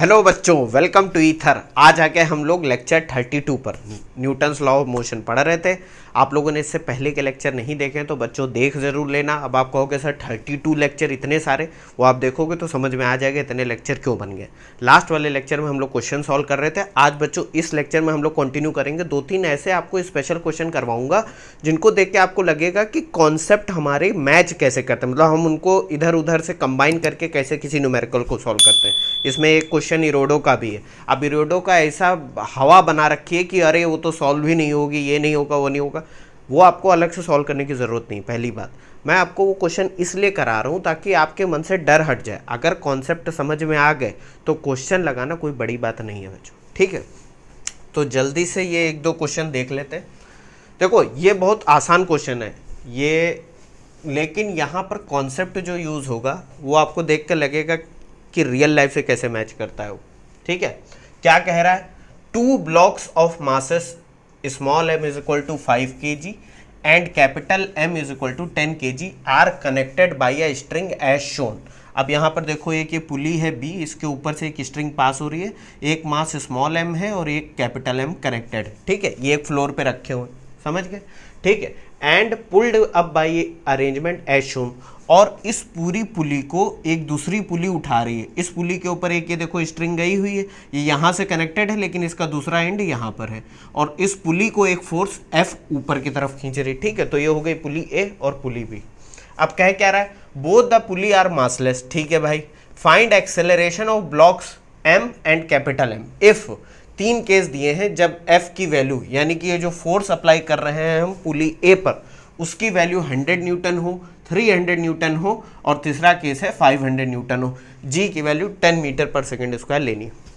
Hello बच्चों, welcome to ether. आज आके हम लोग लेक्चर 32 पर न्यूटन्स लॉ ऑफ मोशन पढ़ रहे थे। आप लोगों ने इससे पहले के लेक्चर नहीं देखे तो बच्चों देख ज़रूर लेना। अब आप कहोगे सर 32 लेक्चर इतने सारे, वो आप देखोगे तो समझ में आ जाएगा इतने लेक्चर क्यों बन गए। लास्ट वाले लेक्चर में हम लोग क्वेश्चन सॉल्व कर रहे थे। आज बच्चों इस लेक्चर में हम लोग कंटिन्यू करेंगे। 2-3 ऐसे आपको स्पेशल क्वेश्चन करवाऊंगा जिनको देख के आपको लगेगा कि कॉन्सेप्ट हमारे मैच कैसे करते हैं, मतलब हम उनको इधर उधर से कंबाइन करके कैसे किसी न्यूमेरिकल को सॉल्व करते हैं। इसमें एक क्वेश्चन इरोडो का भी है। अब इरोडो का ऐसा हवा बना रखी है कि अरे वो तो सॉल्व ही नहीं होगी, ये नहीं होगा, वो नहीं होगा। वो आपको अलग से सॉल्व करने की ज़रूरत नहीं। पहली बात, मैं आपको वो क्वेश्चन इसलिए करा रहा हूँ ताकि आपके मन से डर हट जाए। अगर कॉन्सेप्ट समझ में आ गए तो क्वेश्चन लगाना कोई बड़ी बात नहीं है बच्चों, ठीक है। तो जल्दी से ये 1-2 क्वेश्चन देख लेते हैं। देखो ये बहुत आसान क्वेश्चन है ये, लेकिन यहाँ पर कॉन्सेप्ट जो यूज़ होगा वो आपको देख कर लगेगा कि रियल लाइफ से कैसे मैच करता है वो, ठीक है। क्या कह रहा है? 2 blocks of masses small m is equal to 5 kg and capital M is equal to 10 kg are connected by a string as shown. अब यहाँ पर देखो एक ये पुली है B, इसके ऊपर से एक स्ट्रिंग पास हो रही है, एक मास स्मॉल m है और एक कैपिटल M कनेक्टेड है, ठीक है। ये एक फ्लोर पे रखे हुए, समझ गए, ठीक है। And pulled up by arrangement as shown, और इस पूरी पुली को एक दूसरी पुली उठा रही है। इस पुली के ऊपर एक ये देखो स्ट्रिंग गई हुई है, ये यहाँ से कनेक्टेड है लेकिन इसका दूसरा एंड यहाँ पर है, और इस पुली को एक फोर्स F ऊपर की तरफ खींच रही है, ठीक है। तो ये हो गई पुली A और पुली B। अब कह क्या रहा है? Both the pulley are massless, ठीक है भाई। Find acceleration of blocks M and capital M if 3 case दिए हैं जब F की वैल्यू, यानी कि ये जो फोर्स अप्लाई कर रहे हैं हम पुली A पर, उसकी वैल्यू 100 न्यूटन हो, 300 न्यूटन हो, और तीसरा केस है 500 न्यूटन हो। जी की वैल्यू 10 मीटर पर सेकेंड स्क्वायर लेनी है।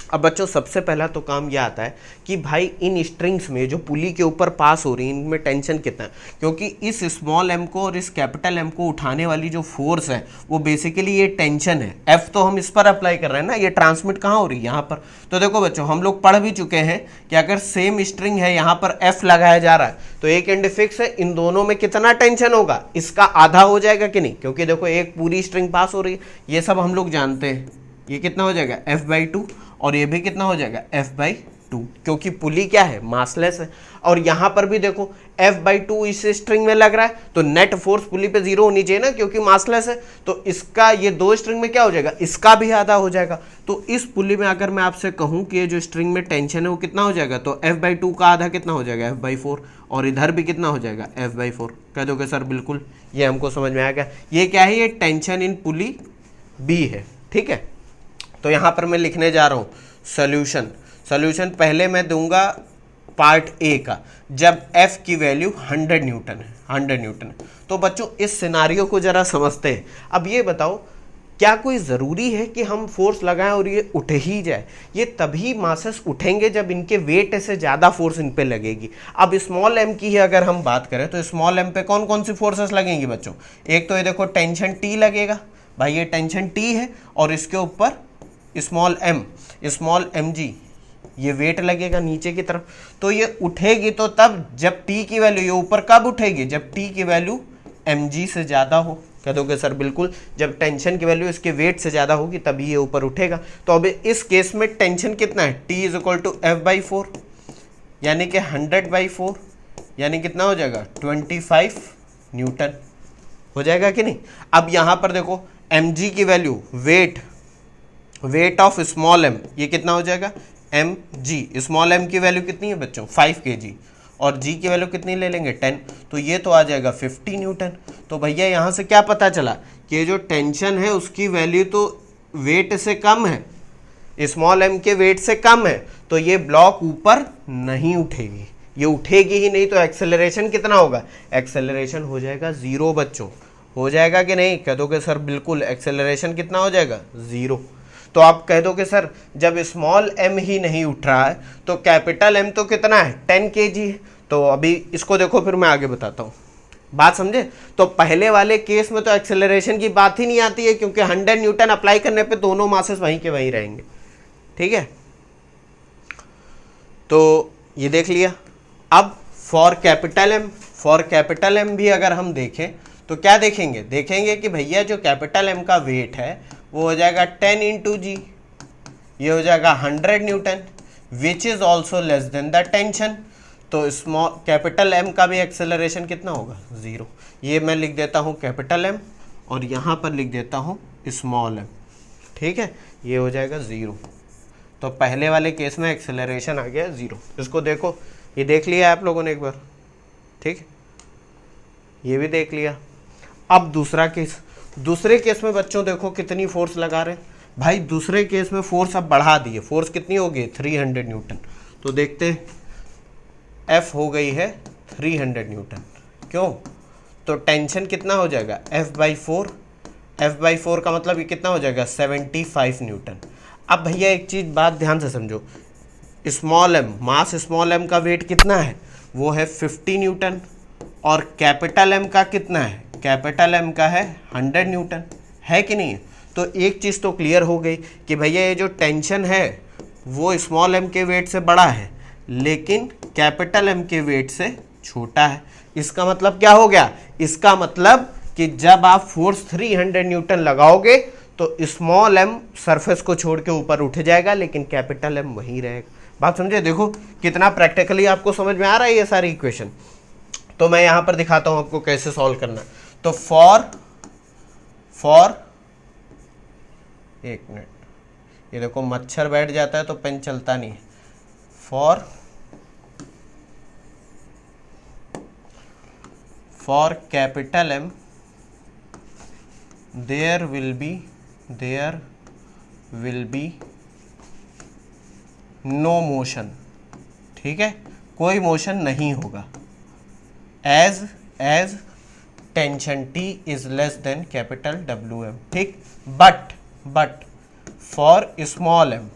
अब बच्चों सबसे पहला तो काम यह आता है कि भाई इन स्ट्रिंग्स में जो पुली के ऊपर पास हो रही है इनमें टेंशन कितना है, क्योंकि इस स्मॉल m को और इस कैपिटल M को उठाने वाली जो फोर्स है वो बेसिकली ये टेंशन है। F तो हम इस पर अप्लाई कर रहे हैं ना, ये ट्रांसमिट कहाँ हो रही है? यहाँ पर। तो देखो बच्चों हम लोग पढ़ भी चुके हैं कि अगर सेम स्ट्रिंग है, यहाँ पर F लगाया जा रहा है तो एक एंड फिक्स है, इन दोनों में कितना टेंशन होगा? इसका आधा हो जाएगा कि नहीं, क्योंकि देखो एक पूरी स्ट्रिंग पास हो रही है, ये सब हम लोग जानते हैं। ये कितना हो जाएगा? F/2, और ये भी कितना हो जाएगा? F/2, क्योंकि पुली क्या है? मासलेस है। और यहाँ पर भी देखो F/2 इस स्ट्रिंग में लग रहा है तो नेट फोर्स पुली पे 0 होनी चाहिए ना, क्योंकि मासलेस है। तो इसका ये 2 स्ट्रिंग में क्या हो जाएगा? इसका भी आधा हो जाएगा। तो इस पुली में अगर मैं आपसे कहूँ कि ये जो स्ट्रिंग में टेंशन है वो कितना हो जाएगा, तो F/2 का आधा कितना हो जाएगा? F/4, और इधर भी कितना हो जाएगा? F/4। कह दोगे सर बिल्कुल, ये हमको समझ में आ गया। ये क्या है? ये टेंशन इन पुली B है, ठीक है। तो यहाँ पर मैं लिखने जा रहा हूँ सॉल्यूशन पहले मैं दूंगा पार्ट A का, जब F की वैल्यू 100 न्यूटन है, 100 न्यूटन है। तो बच्चों इस सिनारियो को जरा समझते हैं। अब ये बताओ, क्या कोई ज़रूरी है कि हम फोर्स लगाएं और ये उठ ही जाए? ये तभी मासेस उठेंगे जब इनके वेट से ज़्यादा फोर्स इन पे लगेगी। अब स्मॉल m की ही अगर हम बात करें तो स्मॉल m पे कौन कौन सी फोर्सेस लगेंगी बच्चों? एक तो ये देखो टेंशन T लगेगा, भाई ये टेंशन T है, और इसके ऊपर स्मॉल mg ये वेट लगेगा नीचे की तरफ। तो ये उठेगी तो तब जब T की वैल्यू, ये ऊपर कब उठेगी? जब T की वैल्यू mg से ज़्यादा हो। कह दोगे सर बिल्कुल, जब टेंशन की वैल्यू इसके वेट से ज़्यादा होगी तभी ये ऊपर उठेगा। तो अब इस केस में टेंशन कितना है? T is equal to F/4, यानी कि 100/4, यानी कितना हो जाएगा? 25 न्यूटन हो जाएगा कि नहीं। अब यहाँ पर देखो mg की value, weight of small m, ये कितना हो जाएगा? mg। स्मॉल m की वैल्यू कितनी है बच्चों? 5 kg, और g की वैल्यू कितनी ले लेंगे? 10। तो ये तो आ जाएगा 50 न्यूटन। तो भैया यहाँ से क्या पता चला कि ये जो टेंशन है उसकी वैल्यू तो वेट से कम है, स्मॉल m के वेट से कम है, तो ये ब्लॉक ऊपर नहीं उठेगी, ये उठेगी ही नहीं। तो एक्सेलरेशन कितना होगा? एक्सेलरेशन हो जाएगा 0 बच्चों। हो जाएगा कि नहीं? कह दोगे सर बिल्कुल, एक्सेलरेशन कितना हो जाएगा? 0। तो आप कह दोगे सर जब स्मॉल m ही नहीं उठ रहा है तो कैपिटल M तो कितना है? 10 kg है। तो अभी इसको देखो, फिर मैं आगे बताता हूँ, बात समझे। तो पहले वाले केस में तो एक्सेलरेशन की बात ही नहीं आती है, क्योंकि 100 न्यूटन अप्लाई करने पे दोनों मासेस वहीं के वहीं रहेंगे, ठीक है। तो ये देख लिया। अब फॉर कैपिटल M भी अगर हम देखें तो क्या देखेंगे कि भैया जो कैपिटल M का वेट है वो हो जाएगा 10 × g, ये हो जाएगा 100 Newton which is also less than the tension. तो स्मॉल कैपिटल एम का भी एक्सेलरेशन कितना होगा 0। ये मैं लिख देता हूँ कैपिटल एम और यहाँ पर लिख देता हूँ स्मॉल एम, ठीक है, ये हो जाएगा 0। तो पहले वाले केस में एक्सेलरेशन आ गया 0। इसको देखो, ये देख लिया आप लोगों ने एक बार, ठीक है, ये भी देख लिया। अब दूसरा केस, दूसरे केस में बच्चों देखो कितनी फोर्स लगा रहे हैं भाई। दूसरे केस में फोर्स अब बढ़ा दिए, फोर्स कितनी हो गई 300 न्यूटन। तो देखते हैं एफ हो गई है 300 न्यूटन। क्यों? तो टेंशन कितना हो जाएगा F/4। F/4 का मतलब ये कितना हो जाएगा 75 न्यूटन। अब भैया एक चीज़ बात ध्यान से समझो, small m, mass small m का वेट कितना है, वो है 50 न्यूटन और कैपिटल एम का कितना है, कैपिटल एम का है 100 न्यूटन, है कि नहीं? तो एक चीज़ तो क्लियर हो गई कि भैया ये जो टेंशन है वो स्मॉल एम के वेट से बड़ा है लेकिन कैपिटल एम के वेट से छोटा है। इसका मतलब क्या हो गया? इसका मतलब कि जब आप फोर्स 300 न्यूटन लगाओगे तो स्मॉल एम सरफेस को छोड़ के ऊपर उठ जाएगा लेकिन कैपिटल एम वहीं रहेगा। बात समझे? देखो कितना प्रैक्टिकली आपको समझ में आ रहा है ये सारी इक्वेशन। तो मैं यहां पर दिखाता हूं आपको कैसे सॉल्व करना। तो फॉर एक मिनट, ये देखो मच्छर बैठ जाता है तो पेन चलता नहीं है। For capital m there will be no motion, ठीक है, कोई मोशन नहीं होगा as tension T is less than capital WM, ठीक। बट फॉर स्मॉल एम,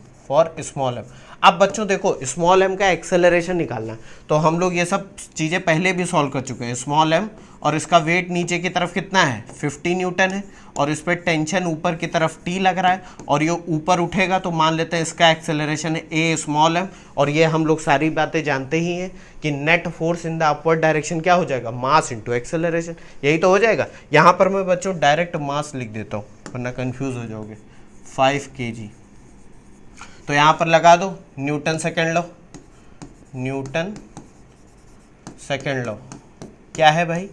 अब बच्चों देखो स्मॉल एम का एक्सेलरेशन निकालना है तो हम लोग ये सब चीज़ें पहले भी सॉल्व कर चुके हैं। स्मॉल एम और इसका वेट नीचे की तरफ कितना है 50 न्यूटन है और इस पर टेंशन ऊपर की तरफ T लग रहा है और ये ऊपर उठेगा तो मान लेते हैं इसका एक्सेलरेशन है A स्मॉल एम। और ये हम लोग सारी बातें जानते ही हैं कि net force in the upward direction क्या हो जाएगा, मास इंटू एक्सेलरेशन, यही तो हो जाएगा। यहाँ पर मैं बच्चों डायरेक्ट मास लिख देता हूँ वरना कंफ्यूज हो जाओगे, 5 kg। तो यहाँ पर लगा दो न्यूटन सेकेंड लॉ। क्या है भाई?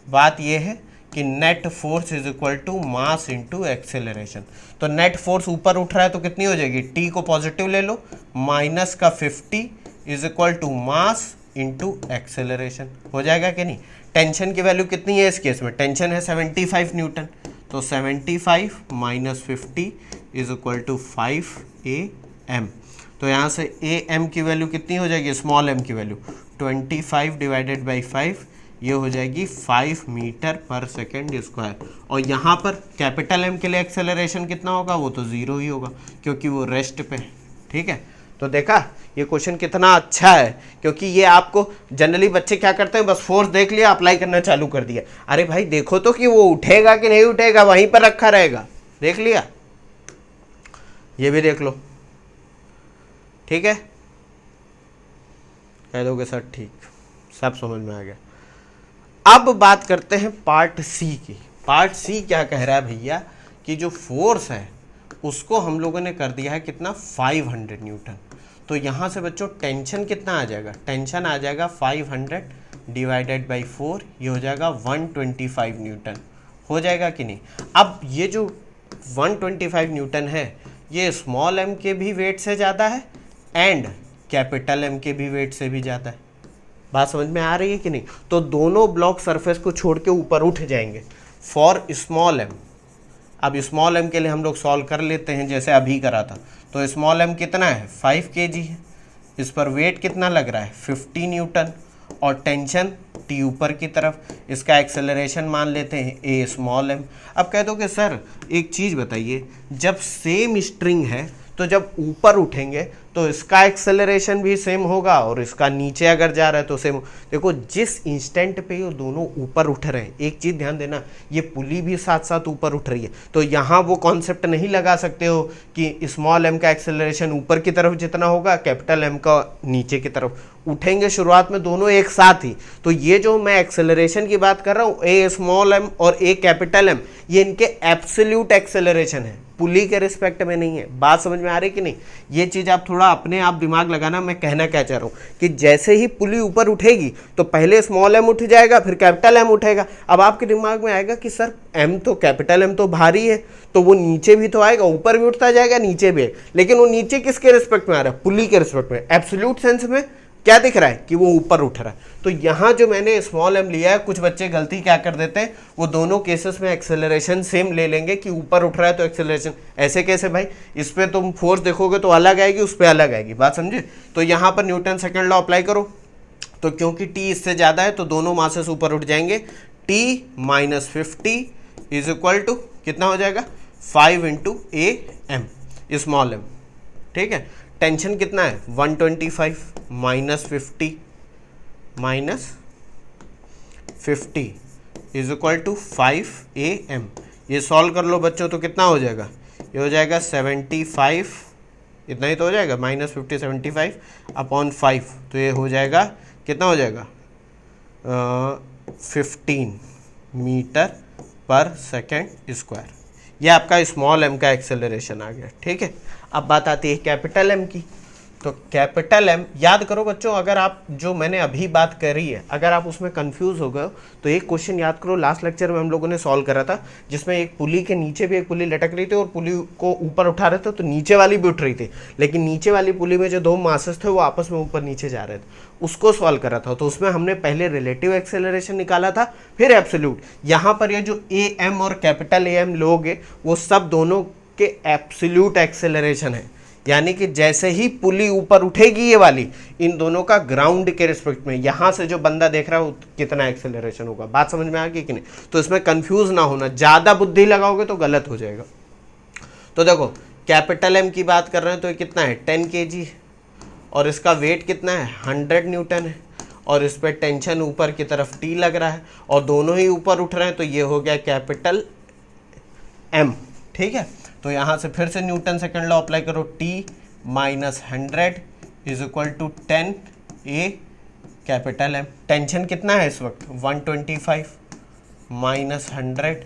बात ये है कि net force is equal to mass into acceleration. तो नेट फोर्स ऊपर उठ रहा है तो कितनी हो जाएगी, T को पॉजिटिव ले लो, माइनस का 50 is equal to mass into acceleration, हो जाएगा कि नहीं? टेंशन की वैल्यू कितनी है इस केस में, टेंशन है 75 न्यूटन, तो 75 minus 50 is equal to 5 AM। तो यहाँ से AM की वैल्यू कितनी हो जाएगी, स्मॉल m की वैल्यू 25 डिवाइडेड बाई 5, ये हो जाएगी 5 मीटर पर सेकेंड स्क्वायर। और यहाँ पर कैपिटल M के लिए एक्सेलरेशन कितना होगा, वो तो 0 ही होगा क्योंकि वो रेस्ट पे, ठीक है। तो देखा ये क्वेश्चन कितना अच्छा है क्योंकि ये आपको जनरली बच्चे क्या करते हैं, बस फोर्स देख लिया अप्लाई करना चालू कर दिया। अरे भाई देखो तो कि वो उठेगा कि नहीं उठेगा, वहीं पर रखा रहेगा, देख लिया, ये भी देख लो, ठीक है। कह दोगे सर ठीक, सब समझ में आ गया। अब बात करते हैं पार्ट सी की। पार्ट सी क्या कह रहा है भैया कि जो फोर्स है उसको हम लोगों ने कर दिया है कितना 500 न्यूटन। तो यहाँ से बच्चों टेंशन कितना आ जाएगा, टेंशन आ जाएगा 500 डिवाइडेड बाई 4, ये हो जाएगा 125 न्यूटन, हो जाएगा कि नहीं? अब ये जो 125 न्यूटन है ये स्मॉल m के भी वेट से ज़्यादा है एंड कैपिटल M के भी वेट से भी ज़्यादा है। बात समझ में आ रही है कि नहीं? तो दोनों ब्लॉक सरफेस को छोड़ के ऊपर उठ जाएंगे फॉर स्मॉल m। अब स्मॉल m के लिए हम लोग सॉल्व कर लेते हैं जैसे अभी करा था। तो स्मॉल m कितना है 5 kg है, इस पर वेट कितना लग रहा है 50 न्यूटन और टेंशन T ऊपर की तरफ, इसका एक्सेलरेशन मान लेते हैं A स्मॉल m। अब कह दो कि सर एक चीज़ बताइए, जब सेम स्ट्रिंग है तो जब ऊपर उठेंगे तो इसका एक्सेलरेशन भी सेम होगा और इसका नीचे अगर जा रहा है तो सेम। देखो जिस इंस्टेंट पे ये दोनों ऊपर उठ रहे हैं, एक चीज़ ध्यान देना, ये पुली भी साथ साथ ऊपर उठ रही है, तो यहाँ वो कॉन्सेप्ट नहीं लगा सकते हो कि स्मॉल एम का एक्सेलरेशन ऊपर की तरफ जितना होगा कैपिटल एम का नीचे की तरफ, उठेंगे शुरुआत में दोनों एक साथ ही। तो ये जो मैं एक्सेलरेशन की बात कर रहा हूँ, ए स्मॉल एम और ए कैपिटल एम, ये इनके एब्सोल्यूट एक्सेलरेशन है, पुली के रिस्पेक्ट में नहीं है। बात समझ में आ रही कि नहीं? ये चीज़ आप थोड़ा अपने आप दिमाग लगाना, मैं कहना क्या चाह रहा हूँ कि जैसे ही पुली ऊपर उठेगी तो पहले स्मॉल एम उठ जाएगा, फिर कैपिटल एम उठेगा। अब आपके दिमाग में आएगा कि सर एम तो कैपिटल एम तो भारी है, तो वो नीचे भी तो आएगा, ऊपर भी उठता जाएगा नीचे भी, लेकिन वो नीचे किसके रिस्पेक्ट में आ रहा है? पुली के रिस्पेक्ट में। एब्सोल्यूट सेंस में क्या दिख रहा है कि वो ऊपर उठ रहा है। तो यहाँ जो मैंने स्मॉल एम लिया है, कुछ बच्चे गलती क्या कर देते हैं, वो दोनों केसेस में एक्सेलरेशन सेम ले लेंगे कि ऊपर उठ रहा है तो एक्सेलरेशन। ऐसे कैसे भाई? इस पे तुम फोर्स देखोगे तो अलग आएगी, उस पर अलग आएगी। बात समझे? तो यहाँ पर न्यूटन सेकंड लॉ अप्लाई करो, तो क्योंकि टी इससे ज़्यादा है तो दोनों मासेस ऊपर उठ जाएंगे। T minus 50 is equal to कितना हो जाएगा? 5 into a m small m. ठीक है, टेंशन कितना है? 125 minus 50 is equal to 5 a m. ये सॉल्व कर लो बच्चों, तो कितना हो जाएगा? ये हो जाएगा 75, इतना ही तो हो जाएगा, माइनस 50 75 अपॉन 5, तो ये हो जाएगा कितना हो जाएगा? 15 मीटर पर सेकेंड स्क्वायर। ये आपका स्मॉल एम का एक्सेलरेशन आ गया। ठीक है, अब बात आती है कैपिटल एम की। तो कैपिटल एम याद करो बच्चों, अगर आप जो मैंने अभी बात करी है, अगर आप उसमें कंफ्यूज हो गए हो तो एक क्वेश्चन याद करो, लास्ट लेक्चर में हम लोगों ने सॉल्व करा था, जिसमें एक पुली के नीचे भी एक पुली लटक रही थी और पुली को ऊपर उठा रहे थे, तो नीचे वाली भी उठ रही थी, लेकिन नीचे वाली पुली में जो दो मासेस थे वो आपस में ऊपर नीचे जा रहे थे, उसको सॉल्व करा था। तो उसमें हमने पहले रिलेटिव एक्सेलरेशन निकाला था, फिर एब्सोल्यूट। यहाँ पर ये जो ए एम और कैपिटल ए एम लोगे, वो सब दोनों के एब्सोल्यूट एक्सेलरेशन है, यानी कि जैसे ही पुली ऊपर उठेगी ये वाली, इन दोनों का ग्राउंड के रिस्पेक्ट में यहां से जो बंदा देख रहा है कितना एक्सेलरेशन होगा। बात समझ में आ गई कि नहीं? तो इसमें कंफ्यूज ना होना, ज्यादा बुद्धि लगाओगे तो गलत हो जाएगा। तो देखो कैपिटल एम की बात कर रहे हैं तो ये कितना है? 10 kg, और इसका वेट कितना है? 100 न्यूटन है, और इस पर टेंशन ऊपर की तरफ टी लग रहा है, और दोनों ही ऊपर उठ रहे हैं, तो ये हो गया कैपिटल एम। ठीक है, तो यहाँ से फिर से न्यूटन सेकंड लॉ अप्लाई करो, t minus 100 is equal to 10 a capital m. Tension कितना है इस वक्त? 125 minus 100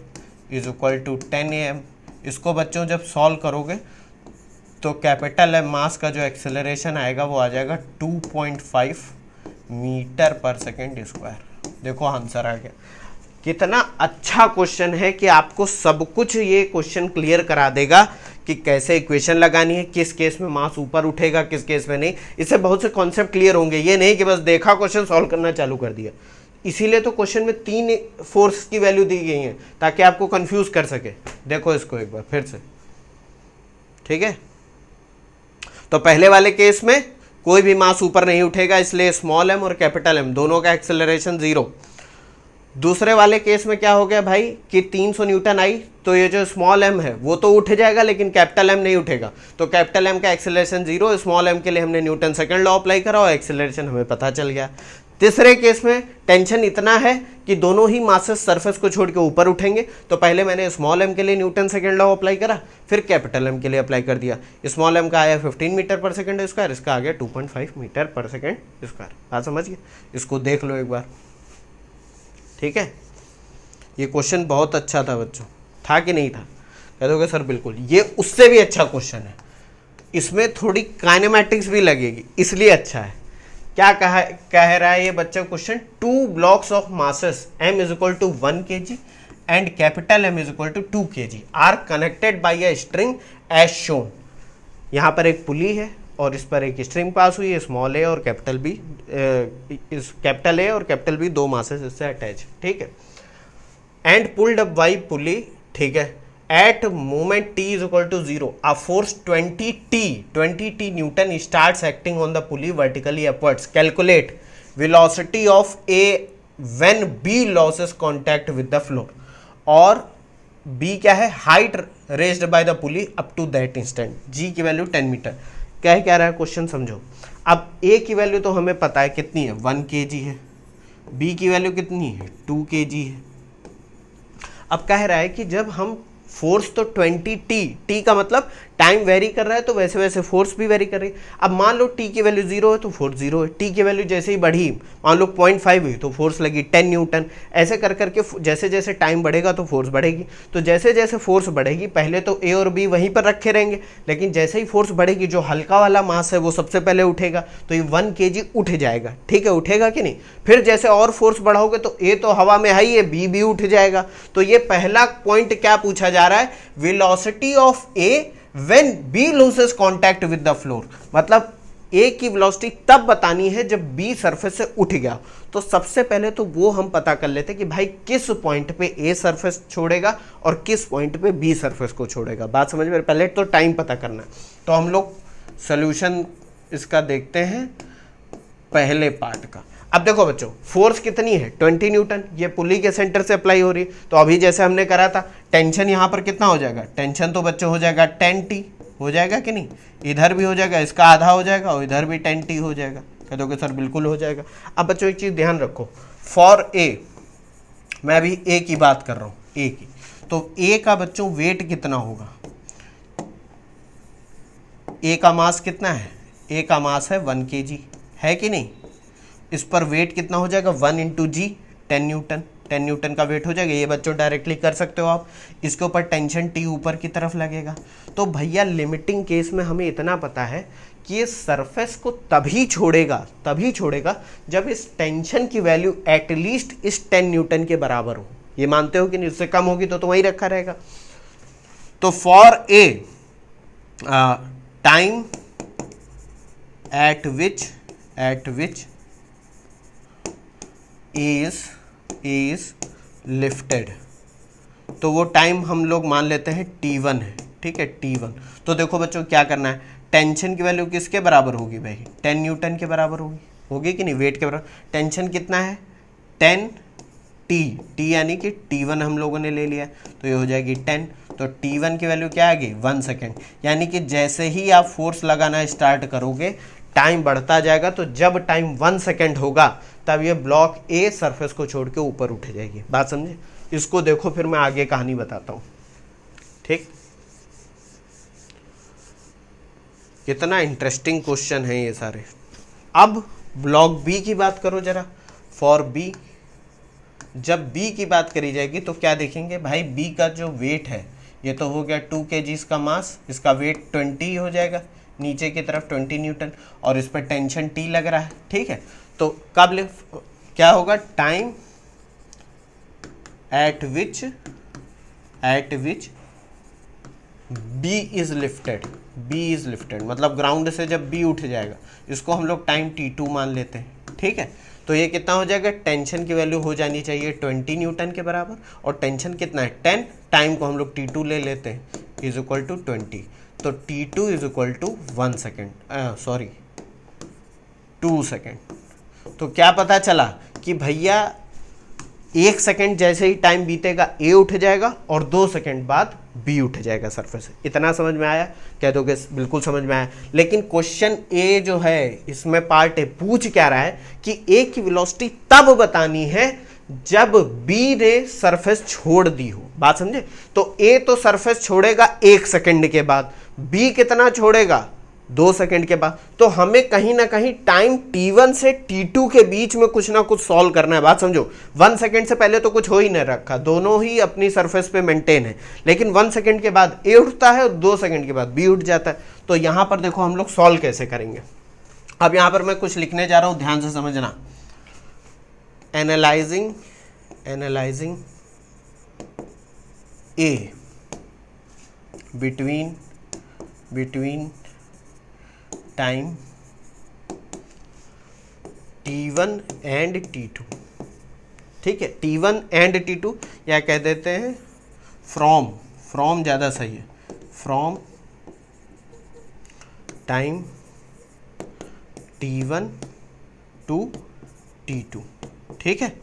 is equal to 10 a m. इसको बच्चों जब सॉल्व करोगे तो कैपिटल एम मास का जो एक्सेलरेशन आएगा वो आ जाएगा 2.5 मीटर पर सेकेंड स्क्वायर। देखो आंसर आ गया। कितना अच्छा क्वेश्चन है कि आपको सब कुछ ये क्वेश्चन क्लियर करा देगा कि कैसे इक्वेशन लगानी है, किस केस में मास ऊपर उठेगा, किस केस में नहीं। इससे बहुत से कॉन्सेप्ट क्लियर होंगे, ये नहीं कि बस देखा क्वेश्चन सॉल्व करना चालू कर दिया। इसीलिए तो क्वेश्चन में 3 फोर्स की वैल्यू दी गई है ताकि आपको कंफ्यूज कर सके। देखो इसको एक बार फिर से। ठीक है, तो पहले वाले केस में कोई भी मास ऊपर नहीं उठेगा, इसलिए स्मॉल एम और कैपिटल एम दोनों का एक्सेलरेशन 0। दूसरे वाले केस में क्या हो गया भाई कि 300 न्यूटन आई, तो ये जो स्मॉल एम है वो तो उठ जाएगा लेकिन कैपिटल एम नहीं उठेगा, तो कैपिटल एम का एक्सेलरेशन 0। स्मॉल एम के लिए हमने न्यूटन सेकंड लॉ अप्लाई करा और एक्सेलरेशन हमें पता चल गया। तीसरे केस में टेंशन इतना है कि दोनों ही मासेस सरफेस को छोड़ के ऊपर उठेंगे, तो पहले मैंने स्मॉल एम के लिए न्यूटन सेकंड लॉ अप्लाई करा, फिर कैपिटल एम के लिए अप्लाई कर दिया। स्मॉल एम का आया 15 मीटर पर सेकंड स्क्वायर, इसका आ गया 2.5 मीटर पर सेकंड स्क्वायर। बात समझ गए? इसको देख लो एक बार। ठीक है, ये क्वेश्चन बहुत अच्छा था बच्चों, था कि नहीं था? कह दोगे सर बिल्कुल, ये उससे भी अच्छा क्वेश्चन है, इसमें थोड़ी काइनेमैटिक्स भी लगेगी इसलिए अच्छा है। क्या कह रहा है ये बच्चा question? 2 blocks of masses m is equal to 1 kg and capital M is equal to 2 kg are connected by a string as shown. यहाँ पर एक पुली है और इस पर एक स्ट्रिंग पास हुई है, स्मॉल ए और कैपिटल बी, कैपिटल ए और कैपिटल बी दो मासेस इससे अटैच। ठीक है, and pulled up by pulley. ठीक है, at moment t is equal to 0 a force 20t newton starts acting on the pulley vertically upwards. Calculate velocity of A when B loses contact with the floor. और B क्या है? Height raised by the pulley up to that instant. G की वैल्यू 10 metre. क्या रहा है question समझो। अब ए की वैल्यू तो हमें पता है कितनी है, 1 kg है, बी की वैल्यू कितनी है, 2 kg है। अब कह रहा है कि जब हम फोर्स तो 20t, टी का मतलब टाइम वेरी कर रहा है तो वैसे वैसे फोर्स भी वेरी कर रही है। अब मान लो टी की वैल्यू 0 है तो फोर्स 0 है, टी की वैल्यू जैसे ही बढ़ी मान लो 0.5 हुई तो फोर्स लगी 10 न्यूटन। ऐसे कर करके जैसे जैसे टाइम बढ़ेगा तो फोर्स बढ़ेगी। तो जैसे जैसे फोर्स बढ़ेगी पहले तो ए और बी वहीं पर रखे रहेंगे, लेकिन जैसे ही फोर्स बढ़ेगी जो हल्का वाला मास है वो सबसे पहले उठेगा, तो ये 1 kg उठ जाएगा। ठीक है, उठेगा कि नहीं। फिर जैसे और फोर्स बढ़ाओगे तो ए तो हवा में है ही है, बी भी उठ जाएगा। तो ये पहला पॉइंट क्या पूछा जा रहा है, velocity of A when B loses contact with the floor, मतलब A की वेलोसिटी तब बतानी है जब B सरफेस से उठ गया। तो सबसे पहले तो वो हम पता कर लेते कि भाई किस पॉइंट पे A सरफेस छोड़ेगा और किस पॉइंट पे B सरफेस को छोड़ेगा। बात समझ में, पहले तो टाइम पता करना है। तो हम लोग सोल्यूशन इसका देखते हैं पहले पार्ट का। अब देखो बच्चों, फोर्स कितनी है 20 न्यूटन, ये पुली के सेंटर से अप्लाई हो रही है। तो अभी जैसे हमने करा था, टेंशन यहाँ पर कितना हो जाएगा, टेंशन तो बच्चों हो जाएगा 10t, हो जाएगा कि नहीं। इधर भी हो जाएगा, इसका आधा हो जाएगा और इधर भी 10t हो जाएगा। कह दोगे सर बिल्कुल हो जाएगा। अब बच्चों एक चीज़ ध्यान रखो, फॉर ए, मैं अभी ए की बात कर रहा हूँ, ए की, तो ए का बच्चों वेट कितना होगा, ए का मास कितना है, ए का मास है 1 kg, है कि नहीं। इस पर वेट कितना हो जाएगा, 1 × g, 10 न्यूटन, 10 न्यूटन का वेट हो जाएगा। ये बच्चों डायरेक्टली कर सकते हो आप। इसके ऊपर टेंशन T ऊपर की तरफ लगेगा। तो भैया लिमिटिंग केस में हमें इतना पता है कि ये सरफेस को तभी छोड़ेगा जब इस टेंशन की वैल्यू एटलीस्ट इस 10 न्यूटन के बराबर हो। ये मानते हो कि नहीं, उससे कम होगी तो वहीं रखा रहेगा। तो for a time eight which is lifted, तो वो टाइम हम लोग मान लेते हैं t1 है। ठीक है, t1। तो देखो बच्चों क्या करना है, टेंशन की वैल्यू किसके बराबर होगी भाई, 10 न्यूटन के बराबर होगी कि नहीं, वेट के बराबर। टेंशन कितना है 10t, यानी कि t1 हम लोगों ने ले लिया, तो ये हो जाएगी 10। तो t1 की वैल्यू क्या आएगी, 1 सेकेंड। यानी कि जैसे ही आप फोर्स लगाना स्टार्ट करोगे टाइम बढ़ता जाएगा। तो जब टाइम 1 सेकेंड होगा तब ये ब्लॉक ए सरफेस को छोड़ के ऊपर उठ जाएगी। बात समझे। इसको देखो, फिर मैं आगे कहानी बताता हूं। ठीक, कितना इंटरेस्टिंग क्वेश्चन है ये सारे। अब ब्लॉक बी की बात करो जरा, फॉर बी। जब बी की बात करी जाएगी तो क्या देखेंगे भाई, बी का जो वेट है ये तो हो गया 2 kg का मास, इसका वेट 20 हो जाएगा, नीचे की तरफ 20 न्यूटन, और इस पर टेंशन T लग रहा है। ठीक है, तो कब क्या होगा, time eight which B is lifted, मतलब ग्राउंड से जब B उठ जाएगा, इसको हम लोग टाइम T2 मान लेते हैं। ठीक है, तो ये कितना हो जाएगा, टेंशन की वैल्यू हो जानी चाहिए 20 न्यूटन के बराबर, और टेंशन कितना है 10, टाइम को हम लोग T2 ले लेते हैं, इज इक्वल टू 20। तो T2 is equal to 1 second, 2 second. तो क्या पता चला कि भैया 1 सेकेंड जैसे ही टाइम बीतेगा ए उठ जाएगा और 2 सेकेंड बाद बी उठ जाएगा सरफेस से। इतना समझ में आया, कह दोगे बिल्कुल समझ में आया। लेकिन क्वेश्चन ए जो है इसमें पार्ट ए पूछ क्या रहा है कि ए की वेलोसिटी तब बतानी है जब बी ने सरफेस छोड़ दी हो। बात समझे। तो ए तो सरफेस छोड़ेगा 1 सेकेंड के बाद, बी कितना छोड़ेगा 2 सेकेंड के बाद। तो हमें कहीं ना कहीं टाइम T1 से T2 के बीच में कुछ ना कुछ सॉल्व करना है। बात समझो, 1 सेकेंड से पहले तो कुछ हो ही नहीं रखा, दोनों ही अपनी सरफेस पे मेंटेन है, लेकिन 1 सेकेंड के बाद ए उठता है और 2 सेकेंड के बाद बी उठ जाता है। तो यहां पर देखो हम लोग सॉल्व कैसे करेंगे। अब यहां पर मैं कुछ लिखने जा रहा हूं, ध्यान से समझना। Analysing A between time T1 and T2। ठीक है, T1 एंड T2, या कह देते हैं फ्रॉम ज़्यादा सही है, from time T1 to T2। ठीक है,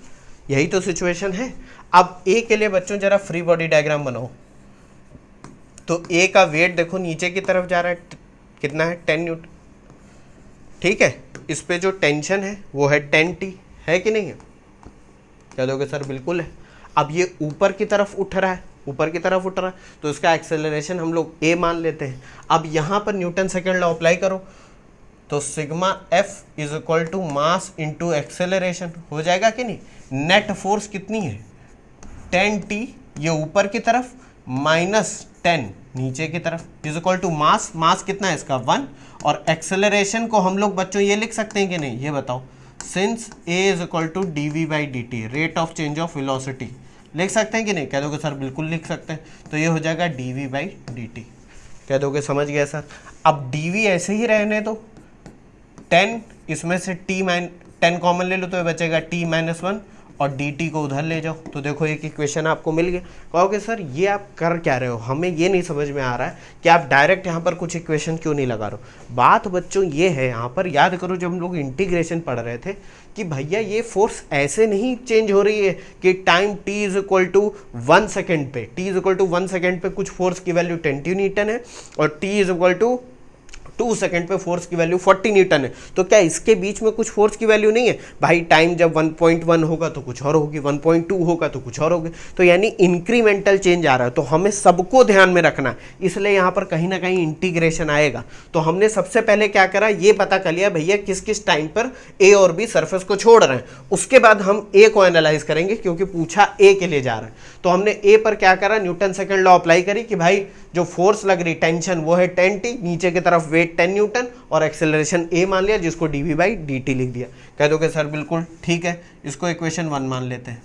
यही तो सिचुएशन है। अब ए के लिए बच्चों जरा फ्री बॉडी डायग्राम बनाओ। तो ए का वेट देखो नीचे की तरफ जा रहा है, कितना है 10 न्यूटन, ठीक है। इस पे जो टेंशन है वो है 10T, है कि नहीं है? कह दोगे सर बिल्कुल है। अब ये ऊपर की तरफ उठ रहा है, ऊपर की तरफ उठ रहा है, तो इसका एक्सेलरेशन हम लोग a मान लेते हैं। अब यहाँ पर न्यूटन सेकेंड लॉ अप्लाई करो, तो sigma F is equal to mass into acceleration हो जाएगा कि नहीं। नेट फोर्स कितनी है 10T, ये ऊपर की तरफ, माइनस 10 नीचे की तरफ, इज इक्वल टू मास, मास कितना है इसका 1, और एक्सेलरेशन को हम लोग बच्चों ये लिख सकते हैं कि नहीं, ये बताओ। Since a is equal to dv/dt, rate of change of velocity, लिख सकते हैं कि नहीं? कह दोगे सर बिल्कुल लिख सकते हैं, तो ये हो जाएगा dv/dt। कह दोगे समझ गया सर। अब dv ऐसे ही रहने दो, 10 इसमें से टेन कॉमन ले लो तो ये बचेगा t-1, और dt को उधर ले जाओ, तो देखो एक इक्वेशन आपको मिल गया। कहोगे सर ये आप कर क्या रहे हो, हमें ये नहीं समझ में आ रहा है कि आप डायरेक्ट यहाँ पर कुछ इक्वेशन क्यों नहीं लगा रहे हो। बात बच्चों ये है, यहाँ पर याद करो जब हम लोग इंटीग्रेशन पढ़ रहे थे कि भैया ये फोर्स ऐसे नहीं चेंज हो रही है कि time t is equal to 1 second पे, t is equal to 1 second पे कुछ फोर्स की वैल्यू 10 न्यूटन है और t is equal to 2 second पे फोर्स की वैल्यू 40 न्यूटन है। तो क्या इसके बीच में कुछ फोर्स की वैल्यू नहीं है भाई? टाइम जब 1.1 होगा तो कुछ और होगी, 1.2 होगा तो कुछ और होगी, तो यानी इंक्रीमेंटल चेंज आ रहा है। तो हमें सबको ध्यान में रखना है, इसलिए यहाँ पर कहीं ना कहीं इंटीग्रेशन आएगा। तो हमने सबसे पहले क्या करा, ये पता कर लिया भैया किस किस टाइम पर ए और बी सरफेस को छोड़ रहे हैं। उसके बाद हम ए को एनालाइज करेंगे क्योंकि पूछा ए के लिए जा रहा है। तो हमने ए पर क्या करा, न्यूटन सेकेंड लॉ अप्लाई करी कि भाई जो फोर्स लग रही टेंशन वो है 10T, नीचे की तरफ वेट 10 न्यूटन और एक्सेलरेशन a मान लिया जिसको dv/dt लिख दिया। कह दोगे सर बिल्कुल ठीक है, इसको इक्वेशन 1 मान लेते हैं।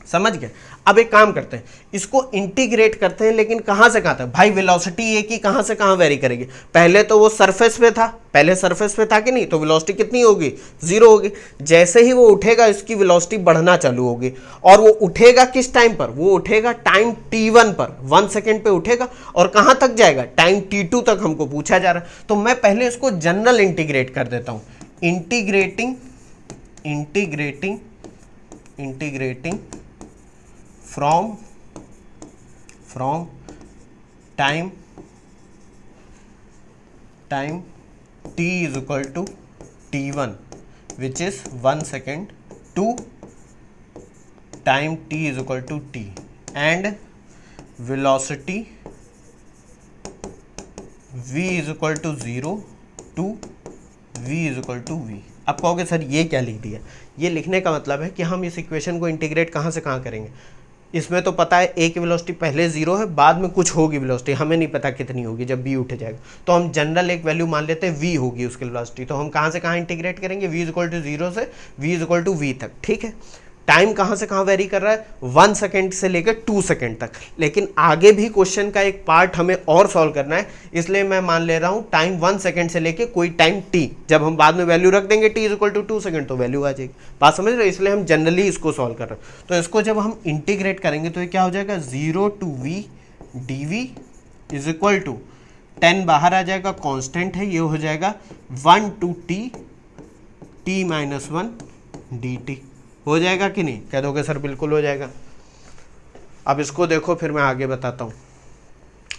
समझ गए? अब एक काम करते हैं, इसको इंटीग्रेट करते हैं, लेकिन कहां से कहां तक भाई? वेलोसिटी ए की कहां से कहां वेरी करेगी? पहले तो वो सरफेस पे था, पहले सरफेस पे था कि नहीं, तो वेलोसिटी कितनी होगी 0 होगी। जैसे ही वो उठेगा इसकी वेलोसिटी बढ़ना चालू होगी, और वो उठेगा किस टाइम पर? वो उठेगा टाइम t1 पर, 1 सेकेंड पे उठेगा और कहां तक जाएगा? टाइम t2 तक हमको पूछा जा रहा है। तो मैं पहले इसको जनरल इंटीग्रेट कर देता हूं, integrating from time t is equal to t1 which is 1 second to time t is equal to t and velocity v is equal to 0 to v is equal to v। अब कहोगे sir ये क्या लिख दिया? ये लिखने का मतलब है कि हम इस इक्वेशन को इंटीग्रेट कहाँ से कहाँ करेंगे। इसमें तो पता है a की वेलोसिटी पहले 0 है, बाद में कुछ होगी वेलोसिटी, हमें नहीं पता कितनी होगी जब b उठ जाएगा। तो हम जनरल एक वैल्यू मान लेते हैं v होगी उसकी वेलोसिटी। तो हम कहाँ से कहाँ इंटीग्रेट करेंगे? v इज इक्वल टू 0 से v is equal to v तक, ठीक है। टाइम कहाँ से कहाँ वेरी कर रहा है? 1 सेकेंड से लेकर 2 सेकेंड तक। लेकिन आगे भी क्वेश्चन का एक पार्ट हमें और सॉल्व करना है, इसलिए मैं मान ले रहा हूँ टाइम 1 सेकेंड से लेकर कोई टाइम t। जब हम बाद में वैल्यू रख देंगे t is equal to 2 second तो वैल्यू आ जाएगी। बात समझ रहे हो? इसलिए हम जनरली इसको सॉल्व कर रहे हैं। तो इसको जब हम इंटीग्रेट करेंगे तो ये क्या हो जाएगा, 0 to v dv is equal to 10 बाहर आ जाएगा, कॉन्स्टेंट है, ये हो जाएगा 1 to t-1 dt। हो जाएगा कि नहीं? कह दोगे सर बिल्कुल हो जाएगा। अब इसको देखो, फिर मैं आगे बताता हूँ।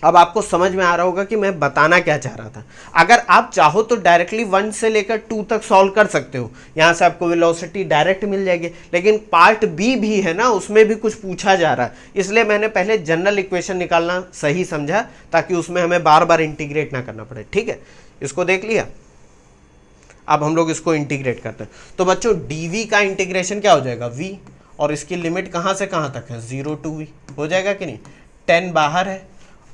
अब आपको समझ में आ रहा होगा कि मैं बताना क्या चाह रहा था। अगर आप चाहो तो डायरेक्टली 1 से लेकर 2 तक सॉल्व कर सकते हो, यहाँ से आपको वेलोसिटी डायरेक्ट मिल जाएगी। लेकिन पार्ट बी भी है ना, उसमें भी कुछ पूछा जा रहा है, इसलिए मैंने पहले जनरल इक्वेशन निकालना सही समझा ताकि उसमें हमें बार बार इंटीग्रेट ना करना पड़े, ठीक है। इसको देख लिया। अब हम लोग इसको इंटीग्रेट करते हैं। तो बच्चों dv का इंटीग्रेशन क्या हो जाएगा v, और इसकी लिमिट कहाँ से कहाँ तक है 0 to v। हो जाएगा कि नहीं? 10 बाहर है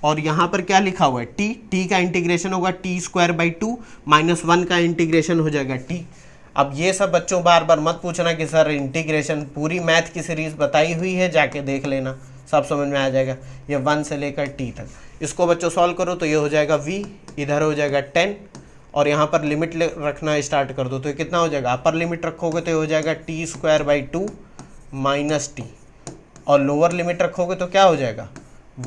और यहाँ पर क्या लिखा हुआ है t का इंटीग्रेशन होगा t²/2 -1 का इंटीग्रेशन हो जाएगा t। अब ये सब बच्चों बार बार मत पूछना कि सर इंटीग्रेशन, पूरी मैथ की सीरीज बताई हुई है, जाके देख लेना, सब समझ में आ जाएगा। ये 1 से लेकर t तक। इसको बच्चों सॉल्व करो तो ये हो जाएगा v, इधर हो जाएगा 10 और यहाँ पर लिमिट रखना स्टार्ट कर दो तो ये कितना हो जाएगा? अपर लिमिट रखोगे तो ये हो जाएगा t²/2 -t, और लोअर लिमिट रखोगे तो क्या हो जाएगा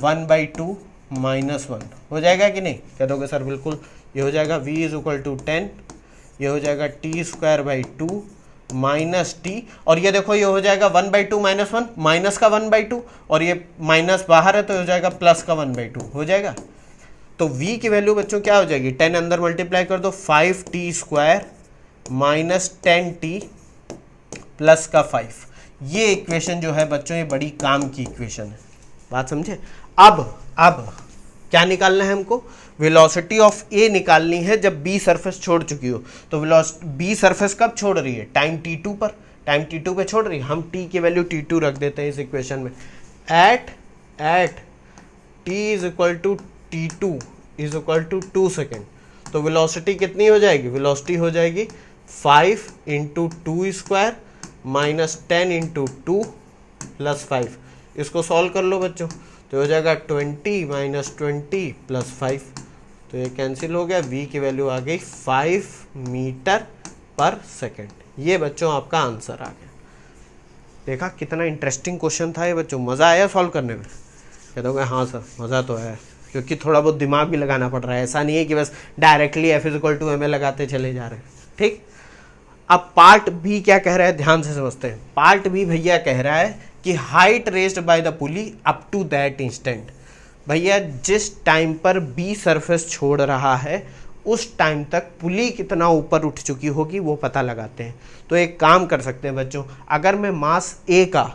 1/2 -1। हो जाएगा कि नहीं? कह दोगे सर बिल्कुल। ये हो जाएगा v इज इक्वल टू 10, ये हो जाएगा t²/2 -t, और ये देखो ये हो जाएगा 1/2 -1, माइनस का 1/2, और ये माइनस बाहर है तो हो जाएगा प्लस का 1/2। हो जाएगा। तो v की वैल्यू बच्चों क्या हो जाएगी, 10 अंदर मल्टीप्लाई कर दो, 5t² माइनस 10t प्लस का 5। ये इक्वेशन जो है बच्चों ये बड़ी काम की इक्वेशन है, बात समझे। अब क्या निकालना है हमको, वेलोसिटी ऑफ ए निकालनी है जब बी सरफेस छोड़ चुकी हो। तो बी सरफेस कब छोड़ रही है, टाइम t2 पर, टाइम t2 पे छोड़ रही है। हम t की वैल्यू t2 रख देते हैं इस इक्वेशन में। At t is equal to t2 is equal to 2 second. तो वेलोसिटी कितनी हो जाएगी, वेलोसिटी हो जाएगी 5 इंटू 2² माइनस 10 इंटू 2 प्लस 5। इसको सॉल्व कर लो बच्चों, तो हो जाएगा 20 माइनस 20 प्लस 5। तो ये कैंसिल हो गया, v की वैल्यू आ गई 5 मीटर पर सेकेंड। ये बच्चों आपका आंसर आ गया। देखा कितना इंटरेस्टिंग क्वेश्चन था ये बच्चों, मज़ा आया सॉल्व करने में। कह दोगे हाँ सर मज़ा तो है, क्योंकि थोड़ा बहुत दिमाग भी लगाना पड़ रहा है, ऐसा नहीं है कि बस डायरेक्टली F = ma लगाते चले जा रहे हैं। ठीक, अब पार्ट बी क्या कह रहा है, ध्यान से समझते हैं। पार्ट बी भैया कह रहा है कि height raised by the pulley up to that instant. भैया जिस टाइम पर बी सरफेस छोड़ रहा है उस टाइम तक पुली कितना ऊपर उठ चुकी होगी वो पता लगाते हैं। तो एक काम कर सकते हैं बच्चों, अगर मैं मास ए का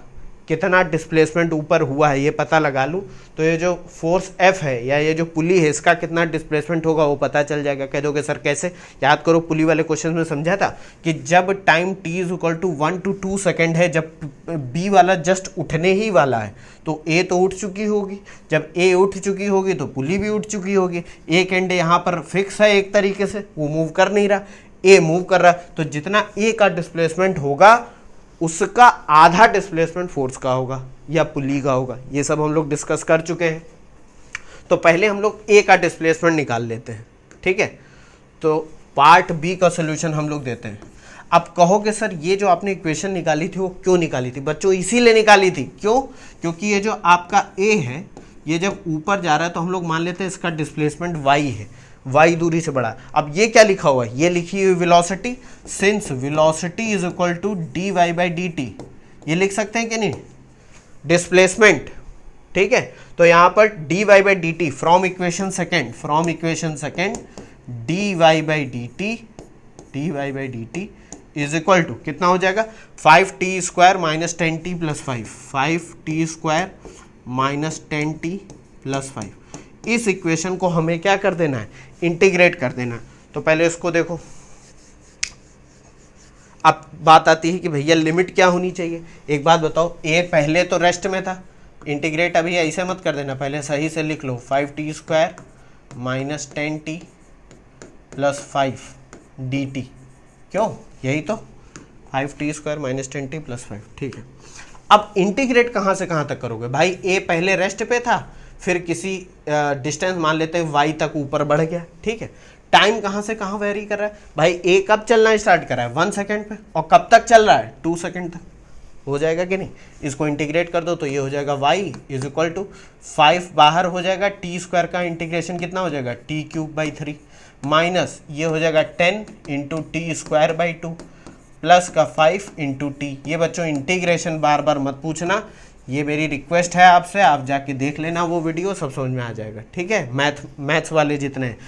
कितना डिस्प्लेसमेंट ऊपर हुआ है ये पता लगा लूँ, तो ये जो फोर्स F है या ये जो पुली है इसका कितना डिस्प्लेसमेंट होगा वो पता चल जाएगा। कह दोगे सर कैसे, याद करो पुली वाले क्वेश्चन में समझा था कि जब time t is equal to 1 to 2 second है, जब B वाला जस्ट उठने ही वाला है तो A तो उठ चुकी होगी, जब A उठ चुकी होगी तो पुली भी उठ चुकी होगी। एक एंड यहाँ पर फिक्स है एक तरीके से, वो मूव कर नहीं रहा, A मूव कर रहा, तो जितना A का डिस्प्लेसमेंट होगा उसका आधा डिस्प्लेसमेंट फोर्स का होगा या पुली का होगा। ये सब हम लोग डिस्कस कर चुके हैं। तो पहले हम लोग ए का डिस्प्लेसमेंट निकाल लेते हैं, ठीक है। तो पार्ट बी का सोल्यूशन हम लोग देते हैं। अब कहोगे सर ये जो आपने इक्वेशन निकाली थी वो क्यों निकाली थी, बच्चों इसीलिए निकाली थी। क्यों, क्योंकि ये जो आपका ए है ये जब ऊपर जा रहा है तो हम लोग मान लेते हैं इसका डिस्प्लेसमेंट वाई है, वाई दूरी से बड़ा। अब ये क्या लिखा हुआ है, ये लिखी हुई velocity, since velocity is equal to dy by dt, ये लिख सकते हैं कि नहीं, डिस्प्लेसमेंट, ठीक है। तो यहाँ पर dy by dt from equation second dy by dt is equal to कितना हो जाएगा, 5t² minus 10t plus 5, 5t² minus 10t plus 5। इस इक्वेशन को हमें क्या कर देना है, इंटीग्रेट कर देना है। तो पहले इसको देखो, अब बात आती है कि भैया लिमिट क्या होनी चाहिए। एक बात बताओ, ए पहले तो रेस्ट में था, इंटीग्रेट अभी ऐसे मत कर देना, पहले सही से लिख लो 5t² minus 10t plus 5 dt। क्यों, यही तो 5t² माइनस 10t प्लस 5, ठीक है। अब इंटीग्रेट कहाँ से कहाँ तक करोगे भाई, ए पहले रेस्ट पे था, फिर किसी डिस्टेंस मान लेते हैं y तक ऊपर बढ़ गया, ठीक है। टाइम कहाँ से कहाँ वेरी कर रहा है भाई, ए कब चलना स्टार्ट कर रहा है 1 सेकेंड पे, और कब तक चल रहा है 2 सेकेंड तक, हो जाएगा कि नहीं। इसको इंटीग्रेट कर दो तो ये हो जाएगा y इज इक्वल टू 5 बाहर हो जाएगा, t² का इंटीग्रेशन कितना हो जाएगा t³/3 माइनस ये हो जाएगा 10 इंटू t²/2 प्लस का 5 इंटू टी। ये बच्चों इंटीग्रेशन बार बार मत पूछना, ये मेरी रिक्वेस्ट है आपसे, आप जाके देख लेना वो वीडियो, सब समझ में आ जाएगा, ठीक है। मैथ्स वाले जितने हैं।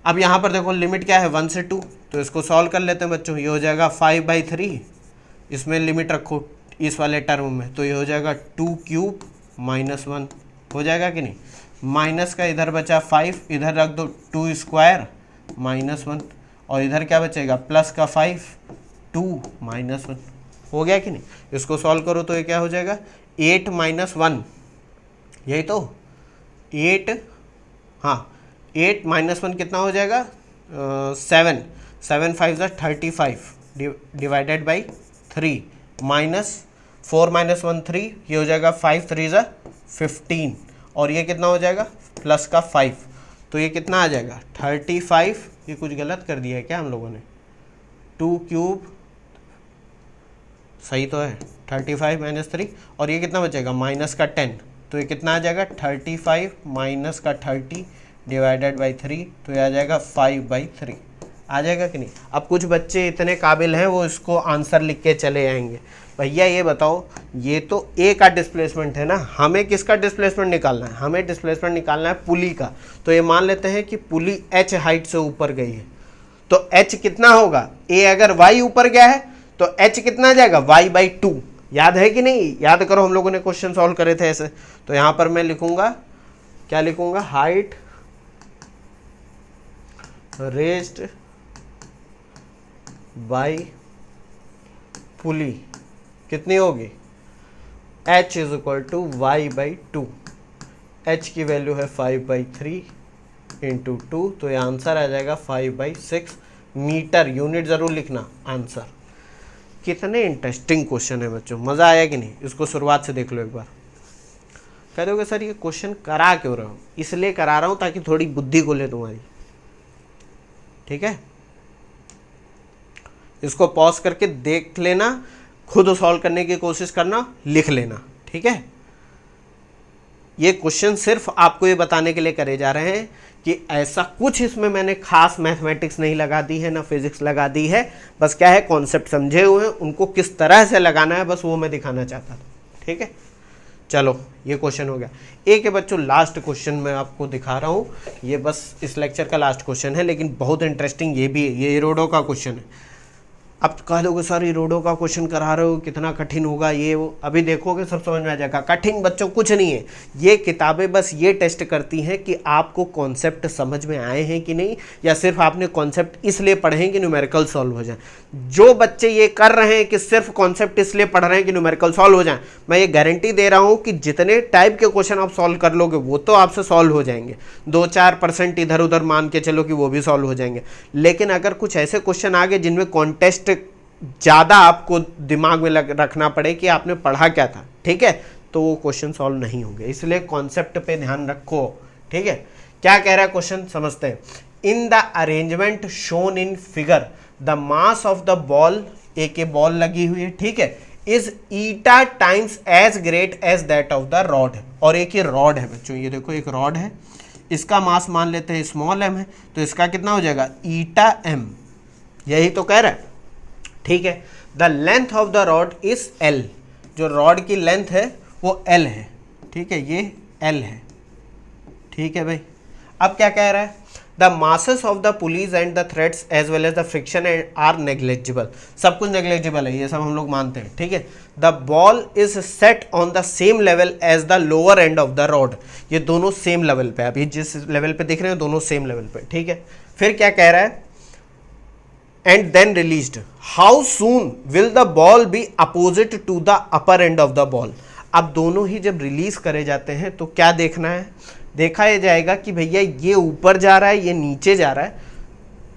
अब यहाँ पर देखो लिमिट क्या है 1 से 2, तो इसको सॉल्व कर लेते हैं बच्चों। ये हो जाएगा 5/3, इसमें लिमिट रखो इस वाले टर्म में, तो ये हो जाएगा 2³ माइनस 1, हो जाएगा कि नहीं। माइनस का इधर बचा 5, इधर रख दो 2² माइनस 1, और इधर क्या बचेगा प्लस का 5 2 माइनस 1, हो गया कि नहीं। इसको सॉल्व करो तो ये क्या हो जाएगा 8 माइनस 1, यही तो 8, हाँ 8 माइनस 1 कितना हो जाएगा 7, 7 5 35 डिवाइडेड बाई 3 माइनस 4 माइनस 1 3, ये हो जाएगा 5 3 15, और ये कितना हो जाएगा प्लस का 5, तो ये कितना आ जाएगा 35। ये कुछ गलत कर दिया है क्या हम लोगों ने, 2³ सही तो है 35 माइनस 3, और ये कितना बचेगा माइनस का 10, तो ये कितना आ जाएगा 35 माइनस का 30 डिवाइडेड बाई 3, तो ये आ जाएगा 5/3। आ जाएगा कि नहीं। अब कुछ बच्चे इतने काबिल हैं वो इसको आंसर लिख के चले आएंगे। भैया ये बताओ, ये तो ए का डिस्प्लेसमेंट है ना, हमें किसका डिस्प्लेसमेंट निकालना है? हमें डिस्प्लेसमेंट निकालना है पुली का। तो ये मान लेते हैं कि पुली एच हाइट से ऊपर गई है, तो एच कितना होगा? ए अगर वाई ऊपर गया है तो एच कितना आ जाएगा? y/2। याद है कि नहीं? याद करो, हम लोगों ने क्वेश्चन सॉल्व करे थे ऐसे। तो यहां पर मैं लिखूंगा, क्या लिखूंगा? हाइट रेज्ड बाय पुली कितनी होगी? h is equal to y/2। h की वैल्यू है 5/3 इंटू 2, तो ये आंसर आ जाएगा 5/6 मीटर। यूनिट जरूर लिखना आंसर। कितने इंटरेस्टिंग क्वेश्चन है बच्चों, मजा आया कि नहीं? इसको शुरुआत से देख लो एक बार। कह दोगे सर ये क्वेश्चन करा क्यों रहा हूं? इसलिए करा रहा हूं ताकि थोड़ी बुद्धि खुले तुम्हारी, ठीक है। इसको पॉज करके देख लेना, खुद सॉल्व करने की कोशिश करना, लिख लेना, ठीक है। ये क्वेश्चन सिर्फ आपको ये बताने के लिए करे जा रहे हैं कि ऐसा कुछ इसमें मैंने खास मैथमेटिक्स नहीं लगा दी है, ना फिजिक्स लगा दी है। बस क्या है, कॉन्सेप्ट समझे हुए हैं, उनको किस तरह से लगाना है बस वो मैं दिखाना चाहता था, ठीक है। चलो ये क्वेश्चन हो गया। एक है बच्चों लास्ट क्वेश्चन मैं आपको दिखा रहा हूँ, ये बस इस लेक्चर का लास्ट क्वेश्चन है, लेकिन बहुत इंटरेस्टिंग ये भी है। ये इरोडो का क्वेश्चन है। अब कह दोगे सर इरोडो का क्वेश्चन करा रहे हो, कितना कठिन होगा ये वो। अभी देखोगे सब समझ में आ जाएगा। कठिन बच्चों कुछ नहीं है, ये किताबें बस ये टेस्ट करती हैं कि आपको कॉन्सेप्ट समझ में आए हैं कि नहीं, या सिर्फ आपने कॉन्सेप्ट इसलिए पढ़े हैं कि न्यूमेरिकल सॉल्व हो जाए। जो बच्चे ये कर रहे हैं कि सिर्फ कॉन्सेप्ट इसलिए पढ़ रहे हैं कि न्यूमेरिकल सॉल्व हो जाए, मैं ये गारंटी दे रहा हूँ कि जितने टाइप के क्वेश्चन आप सॉल्व कर लोगे वो तो आपसे सॉल्व हो जाएंगे, 2-4% इधर उधर मान के चलो कि वो भी सॉल्व हो जाएंगे। लेकिन अगर कुछ ऐसे क्वेश्चन आ गए जिनमें कॉन्टेस्ट ज़्यादा आपको दिमाग में रखना पड़े कि आपने पढ़ा क्या था, ठीक है, तो वो क्वेश्चन सॉल्व नहीं होंगे। इसलिए कॉन्सेप्ट पे ध्यान रखो, ठीक है। क्या कह रहा है क्वेश्चन समझते हैं। In the arrangement shown in figure the mass of the ball, एक बॉल लगी हुई है, ठीक है, is eta times as great as that of the rod. और एक ये रॉड है बच्चों, ये देखो एक रॉड है, इसका मास मान लेते हैं स्मॉल m है, तो इसका कितना हो जाएगा? ईटा m। यही तो कह रहा है, ठीक है। The length of the rod is L, जो रॉड की लेंथ है वो L है, ठीक है, ये L है, ठीक है भाई। अब क्या कह रहा है? The masses of the pulleys and the threads as well as the friction are negligible. सब कुछ नेग्लेजिबल है, ये सब हम लोग मानते हैं, ठीक है। The ball is set on the same level as the lower end of the rod. ये दोनों सेम लेवल पे, अभी जिस लेवल पे दिख रहे हैं दोनों सेम लेवल पे, ठीक है। फिर क्या कह रहा है? and then released, how soon will the ball be opposite to the upper end of the ball। अब दोनों ही जब रिलीज करे जाते हैं तो क्या देखना है? देखा ये जाएगा कि भैया ये ऊपर जा रहा है, ये नीचे जा रहा है,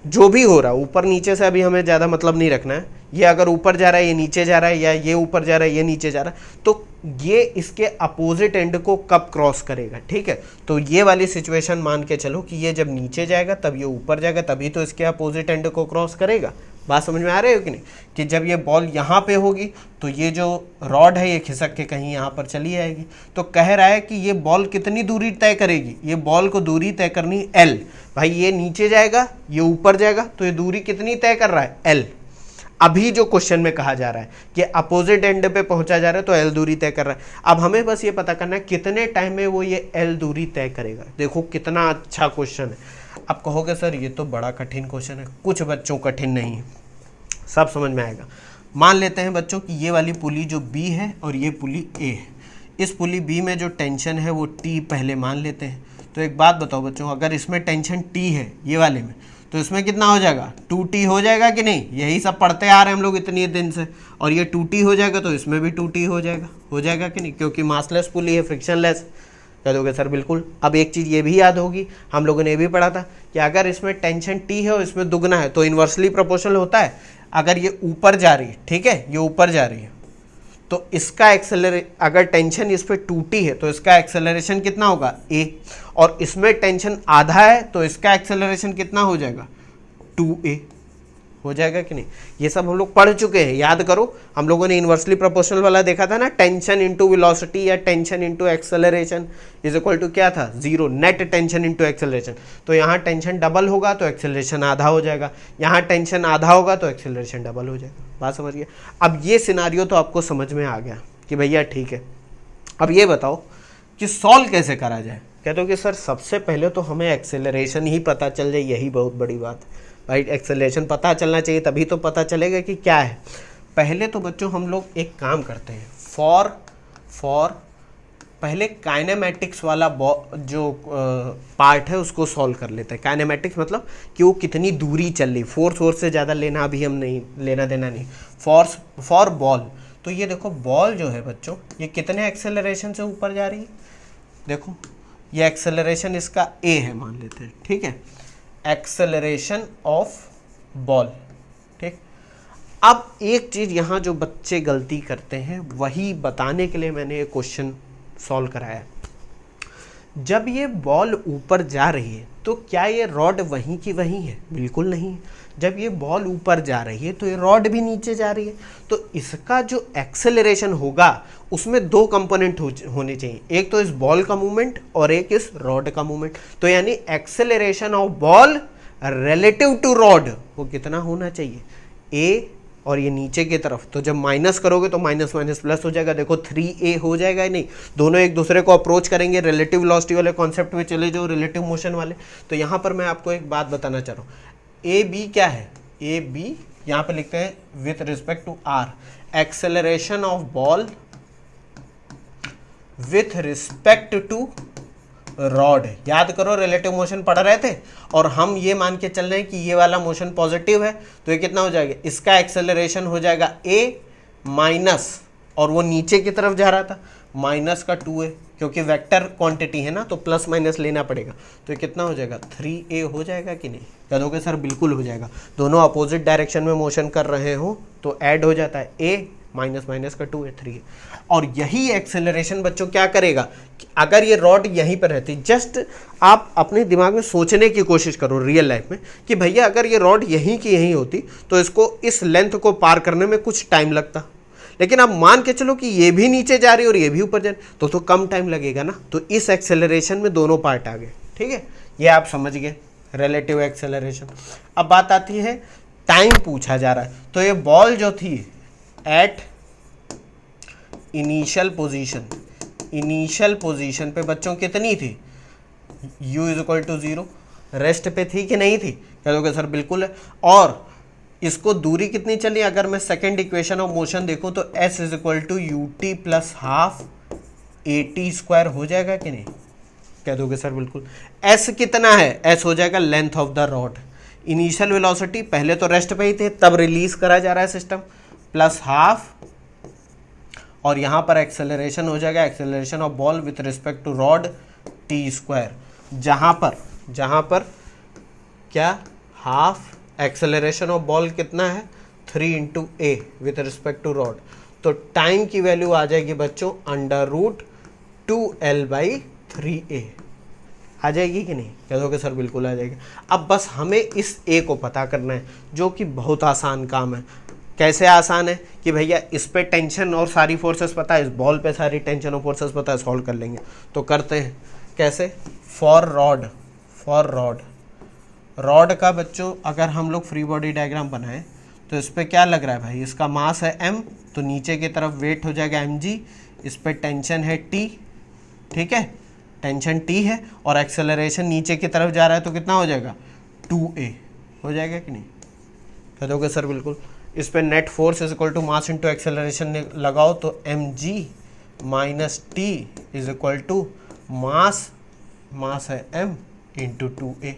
जो भी हो रहा है ऊपर नीचे से अभी हमें ज़्यादा मतलब नहीं रखना है। ये अगर ऊपर जा रहा है ये नीचे जा रहा है, या ये ऊपर जा रहा है ये नीचे जा रहा है, तो ये इसके अपोजिट एंड को कब क्रॉस करेगा, ठीक है। तो ये वाली सिचुएशन मान के चलो कि ये जब नीचे जाएगा तब ये ऊपर जाएगा, तभी तो इसके अपोजिट एंड को क्रॉस करेगा। बात समझ में आ रही हो कि नहीं? कि जब ये बॉल यहाँ पे होगी तो ये जो रॉड है ये खिसक के कहीं यहाँ पर चली जाएगी। तो कह रहा है कि ये बॉल कितनी दूरी तय करेगी? ये बॉल को दूरी तय करनी L। भाई ये नीचे जाएगा ये ऊपर जाएगा, तो ये दूरी कितनी तय कर रहा है? L। अभी जो क्वेश्चन में कहा जा रहा है कि अपोजिट एंड पे पहुंचा जा रहा है तो L दूरी तय कर रहा है। अब हमें बस ये पता करना है कितने टाइम में वो ये L दूरी तय करेगा। देखो कितना अच्छा क्वेश्चन है। अब कहोगे सर ये तो बड़ा कठिन क्वेश्चन है। कुछ बच्चों कठिन नहीं है, सब समझ में आएगा। मान लेते हैं बच्चों कि ये वाली पुली जो B है और ये पुली A है। इस पुली B में जो टेंशन है वो T पहले मान लेते हैं। तो एक बात बताओ बच्चों, अगर इसमें टेंशन T है ये वाले में, तो इसमें कितना हो जाएगा? 2T हो जाएगा कि नहीं? यही सब पढ़ते आ रहे हैं हम लोग इतनी दिन से। और ये 2T हो जाएगा तो इसमें भी 2T हो जाएगा कि नहीं? क्योंकि मासलेस पुली है, फ्रिक्शनलेस। कह दोगे सर बिल्कुल। अब एक चीज़ ये भी याद होगी, हम लोगों ने ये भी पढ़ा था कि अगर इसमें टेंशन T है और इसमें दुगना है तो इन्वर्सली प्रोपोर्शनल होता है। अगर ये ऊपर जा रही है, ठीक है, ये ऊपर जा रही है, तो इसका अगर टेंशन इस पर 2T है तो इसका एक्सेलरेशन कितना होगा? A। और इसमें टेंशन आधा है तो इसका एक्सेलरेशन कितना हो जाएगा? 2A। हो जाएगा कि नहीं? ये सब हम लोग पढ़ चुके हैं, याद करो। हम लोगों ने इन्वर्सली प्रोपोर्शनल वाला देखा था ना, टेंशन इनटू वेलोसिटी या tension into acceleration is equal to क्या था, 0, नेट टेंशन इनटू एक्सेलरेशन। तो यहाँ टेंशन डबल होगा तो एक्सेलरेशन आधा हो जाएगा, यहाँ टेंशन आधा होगा तो एक्सेलरेशन डबल हो जाएगा। बात समझ गए? अब ये सिनारियो तो आपको समझ में आ गया कि भैया ठीक है। अब ये बताओ कि सॉल्व कैसे करा जाए। कहते हो कि सर सबसे पहले तो हमें एक्सेलरेशन ही पता चल जाए, यही बहुत बड़ी बात है भाई। एक्सेलरेशन पता चलना चाहिए, तभी तो पता चलेगा कि क्या है। पहले तो बच्चों हम लोग एक काम करते हैं, फॉर पहले काइनेमेटिक्स वाला जो पार्ट है उसको सॉल्व कर लेते हैं। काइनेमेटिक्स मतलब कि वो कितनी दूरी चल रही, फोर्स से ज़्यादा लेना अभी हम नहीं, लेना देना नहीं। फॉर बॉल, तो ये देखो बॉल जो है बच्चों, ये कितने एक्सेलरेशन से ऊपर जा रही है। देखो ये एक्सेलरेशन इसका ए है मान लेते हैं, ठीक है, एक्सेलरेशन ऑफ बॉल, ठीक। अब एक चीज़ यहाँ जो बच्चे गलती करते हैं वही बताने के लिए मैंने ये क्वेश्चन सॉल्व कराया। जब ये बॉल ऊपर जा रही है तो क्या ये रॉड वहीं की वहीं है? बिल्कुल नहीं। जब ये बॉल ऊपर जा रही है तो ये रॉड भी नीचे जा रही है, तो इसका जो एक्सेलरेशन होगा उसमें दो कंपोनेंट होने चाहिए, एक तो इस बॉल का मूवमेंट और एक इस रॉड का मूवमेंट। तो यानी acceleration of ball relative to rod वो कितना होना चाहिए, ए, और ये नीचे की तरफ, तो जब माइनस करोगे तो माइनस माइनस प्लस हो जाएगा। देखो 3a हो जाएगा ही नहीं, दोनों एक दूसरे को अप्रोच करेंगे। रिलेटिव वेलोसिटी वाले कॉन्सेप्ट में चले जाओ, रिलेटिव मोशन वाले। तो यहाँ पर मैं आपको एक बात बताना चाह रहा हूँ, ए बी क्या है, ए बी यहाँ पर लिखते हैं with respect to R, acceleration of ball with respect to rod. याद करो रिलेटिव मोशन पढ़ रहे थे और हम ये मान के चल रहे हैं कि ये वाला मोशन पॉजिटिव है, तो ये कितना हो जाएगा, इसका एक्सेलरेशन हो जाएगा ए माइनस, और वो नीचे की तरफ जा रहा था, माइनस का 2a, क्योंकि वेक्टर क्वांटिटी है ना तो प्लस माइनस लेना पड़ेगा। तो ये कितना हो जाएगा, 3a हो जाएगा कि नहीं? कह दोगे सर बिल्कुल हो जाएगा, दोनों अपोजिट डायरेक्शन में मोशन कर रहे हो तो ऐड हो जाता है, a माइनस माइनस का 2a 3a। और यही एक्सेलरेशन बच्चों क्या करेगा कि अगर ये रॉड यहीं पर रहती, जस्ट आप अपने दिमाग में सोचने की कोशिश करो रियल लाइफ में कि भैया अगर ये रॉड यहीं की यहीं होती तो इसको इस लेंथ को पार करने में कुछ टाइम लगता, लेकिन अब मान के चलो कि ये भी नीचे जा रही है और ये भी ऊपर जा रही तो कम टाइम लगेगा ना। तो इस एक्सेलरेशन में दोनों पार्ट आ गए, ठीक है, ये आप समझ गए रिलेटिव एक्सेलरेशन। अब बात आती है टाइम पूछा जा रहा है, तो ये बॉल जो थी एट इनिशियल पोजीशन पे बच्चों कितनी थी, u is equal to 0, rest पे थी कि नहीं थी? कह दोगे सर बिल्कुल है। और इसको दूरी कितनी चली, अगर मैं सेकेंड इक्वेशन ऑफ मोशन देखूं तो s is equal to u t plus half at square हो जाएगा कि नहीं? कह दोगे सर बिल्कुल। s कितना है, s हो जाएगा length of the rod. Initial velocity पहले तो रेस्ट पे ही थे, तब रिलीज करा जा रहा है सिस्टम, प्लस हाफ, और यहाँ पर एक्सेलरेशन हो जाएगा acceleration of ball with respect to rod t square, जहाँ पर क्या हाफ एक्सेलरेशन ऑफ बॉल कितना है 3 into a with respect to rod. तो टाइम की वैल्यू आ जाएगी बच्चों √2l/3a आ जाएगी कि नहीं? कह दोगे सर बिल्कुल आ जाएगी। अब बस हमें इस ए को पता करना है, जो कि बहुत आसान काम है। कैसे आसान है कि भैया इस पे टेंशन और सारी फोर्सेस पता है, इस बॉल पे सारी टेंशन और फोर्सेस पता है, सॉल्व कर लेंगे। तो करते हैं कैसे, फॉर रॉड का बच्चों अगर हम लोग फ्री बॉडी डायग्राम बनाएं तो इस पे क्या लग रहा है भाई, इसका मास है m, तो नीचे की तरफ वेट हो जाएगा mg, इस पे टेंशन है t, ठीक है, टेंशन t है, और एक्सेलरेशन नीचे की तरफ जा रहा है तो कितना हो जाएगा 2a हो जाएगा कि नहीं? कह दोगे सर बिल्कुल। इस पे net force is equal to mass into acceleration लगाओ तो mg minus t is equal to mass है m इंटू 2a।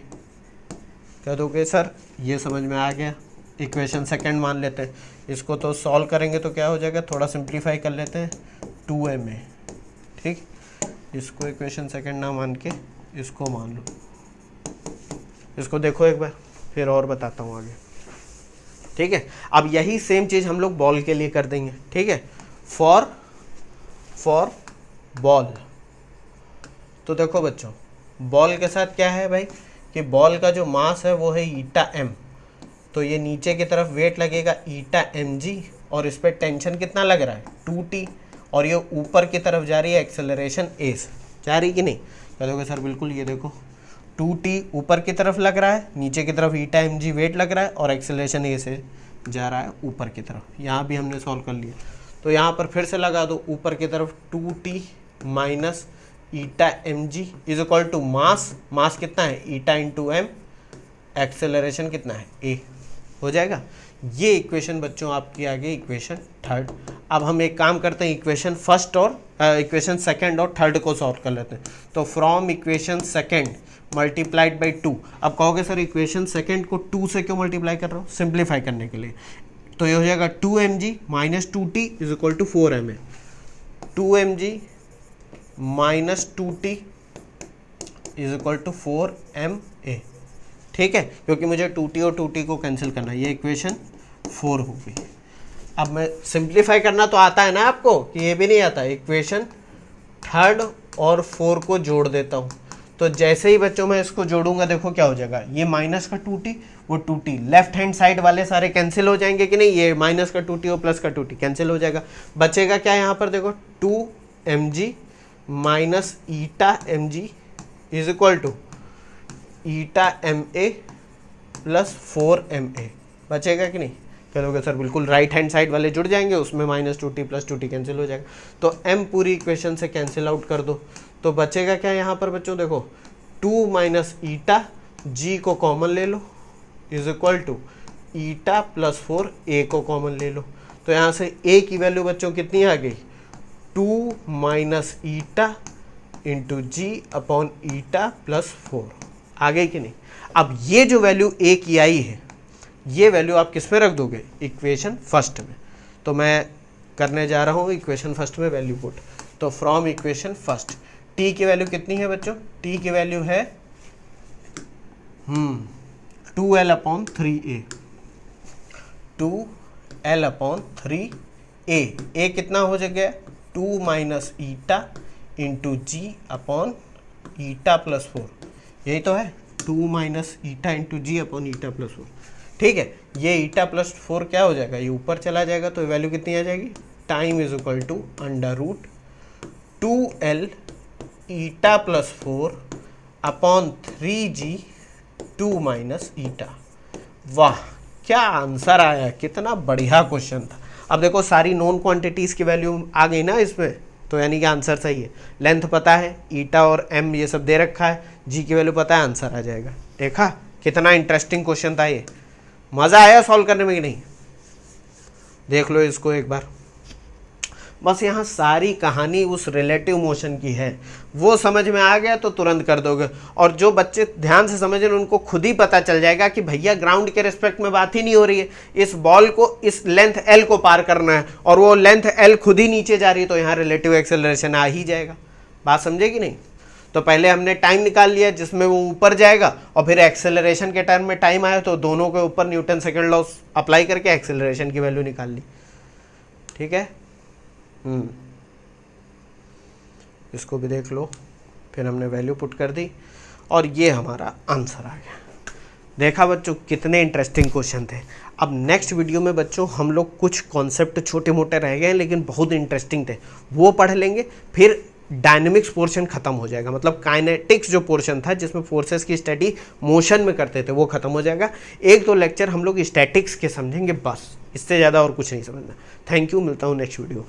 कह दोगे सर ये समझ में आ गया। इक्वेशन सेकंड मान लेते हैं, इसको तो सॉल्व करेंगे तो क्या हो जाएगा, थोड़ा सिंप्लीफाई कर लेते हैं 2ma, ठीक। इसको इक्वेशन सेकंड ना मान के इसको मान लो, इसको देखो एक बार फिर और बताता हूँ आगे, ठीक है। अब यही सेम चीज़ हम लोग बॉल के लिए कर देंगे, ठीक है। फॉर बॉल, तो देखो बच्चों बॉल के साथ क्या है भाई कि बॉल का जो मास है वो है ईटा m, तो ये नीचे की तरफ वेट लगेगा ईटा mg, और इस पर टेंशन कितना लग रहा है 2t, और ये ऊपर की तरफ जा रही है एक्सेलरेशन a से, जा रही कि नहीं? कह दोगे सर बिल्कुल, ये देखो 2t ऊपर की तरफ लग रहा है, नीचे की तरफ ईटा mg वेट लग रहा है, और एक्सेलरेशन a से जा रहा है ऊपर की तरफ। यहाँ भी हमने सॉल्व कर लिया, तो यहाँ पर फिर से लगा दो, ऊपर की तरफ 2t minus eta mg is equal to mass कितना है ईटा इंटू m, एक्सेलरेशन कितना है a, हो जाएगा। ये इक्वेशन बच्चों आपकी आ गई इक्वेशन थर्ड। अब हम एक काम करते हैं, इक्वेशन फर्स्ट और इक्वेशन सेकंड और थर्ड को सॉल्व कर लेते हैं। तो from equation second multiplied by 2, अब कहोगे सर इक्वेशन सेकंड को 2 से क्यों मल्टीप्लाई कर रहा हूँ? सिंप्लीफाई करने के लिए। तो ये हो जाएगा 2mg minus 2t is equal to 4ma, 2mg minus 2t is equal to 4ma, ठीक है, क्योंकि मुझे 2t और 2t को कैंसिल करना है। ये इक्वेशन 4 हो गई। अब मैं सिंप्लीफाई करना तो आता है ना आपको, कि ये भी नहीं आता? इक्वेशन थर्ड और 4 को जोड़ देता हूँ। तो जैसे ही बच्चों मैं इसको जोड़ूंगा देखो क्या हो जाएगा, ये माइनस का 2t वो 2t, लेफ्ट हैंड साइड वाले सारे कैंसिल हो जाएंगे कि नहीं? ये माइनस का 2t और प्लस का 2t कैंसिल हो जाएगा, बचेगा क्या यहाँ पर? देखो 2mg minus eta mg is equal to eta ma plus 4ma, बचेगा कि नहीं? कहोगे सर बिल्कुल, राइट हैंड साइड वाले जुड़ जाएंगे, उसमें minus 2t plus 2t cancel हो जाएगा, तो m पूरी इक्वेशन से कैंसिल आउट कर दो। तो बचेगा क्या यहाँ पर बच्चों? देखो 2 माइनस ईटा, g को कॉमन ले लो, is equal to eta plus 4a को कॉमन ले लो। तो यहाँ से a की वैल्यू बच्चों कितनी आ गई? 2 माइनस ईटा इंटू जी अपॉन ईटा प्लस 4, आ गई कि नहीं? अब ये जो वैल्यू a की आई है, ये वैल्यू आप किस में रख दोगे? इक्वेशन फर्स्ट में। तो मैं करने जा रहा हूँ इक्वेशन फर्स्ट में वैल्यू पुट। तो फ्रॉम इक्वेशन फर्स्ट t की वैल्यू कितनी है बच्चों? t की वैल्यू है 2l upon 3a, 2l upon 3a, a कितना हो गया? 2 माइनस ईटा इंटू जी अपॉन ईटा प्लस 4, यही तो है, 2 माइनस ईटा इंटू जी अपॉन ईटा प्लस 4, ठीक है। ये ईटा प्लस 4 क्या हो जाएगा? ये ऊपर चला जाएगा, तो वैल्यू कितनी आ जाएगी? Time is equal to under root 2l eta plus 4 upon 3g 2 minus eta. वाह, क्या आंसर आया, कितना बढ़िया क्वेश्चन था। अब देखो सारी नॉन क्वांटिटीज़ की वैल्यू आ गई ना इसमें, तो यानी कि आंसर सही है। लेंथ पता है, ईटा और m ये सब दे रखा है, जी की वैल्यू पता है, आंसर आ जाएगा। देखा कितना इंटरेस्टिंग क्वेश्चन था ये, मज़ा आया सॉल्व करने में कि नहीं? देख लो इसको एक बार। बस यहाँ सारी कहानी उस रिलेटिव मोशन की है, वो समझ में आ गया तो तुरंत कर दोगे। और जो बच्चे ध्यान से समझ रहे हैं उनको खुद ही पता चल जाएगा कि भैया ग्राउंड के रिस्पेक्ट में बात ही नहीं हो रही है, इस बॉल को इस लेंथ एल को पार करना है और वो लेंथ एल खुद ही नीचे जा रही है, तो यहाँ रिलेटिव एक्सेलरेशन आ ही जाएगा। बात समझे कि नहीं? तो पहले हमने टाइम निकाल लिया जिसमें वो ऊपर जाएगा, और फिर एक्सेलरेशन के टर्म में टाइम आया तो दोनों के ऊपर न्यूटन सेकंड लॉ अप्लाई करके एक्सेलरेशन की वैल्यू निकाल ली, ठीक है। इसको भी देख लो, फिर हमने वैल्यू पुट कर दी और ये हमारा आंसर आ गया। देखा बच्चों कितने इंटरेस्टिंग क्वेश्चन थे। अब नेक्स्ट वीडियो में बच्चों हम लोग कुछ कॉन्सेप्ट छोटे मोटे रह गए लेकिन बहुत इंटरेस्टिंग थे, वो पढ़ लेंगे, फिर डायनेमिक्स पोर्शन खत्म हो जाएगा, मतलब काइनेटिक्स जो पोर्शन था जिसमें फोर्सेस की स्टडी मोशन में करते थे वो खत्म हो जाएगा। एक दो लेक्चर हम लोग स्टैटिक्स के समझेंगे, बस इससे ज़्यादा और कुछ नहीं समझना। थैंक यू, मिलता हूँ नेक्स्ट वीडियो।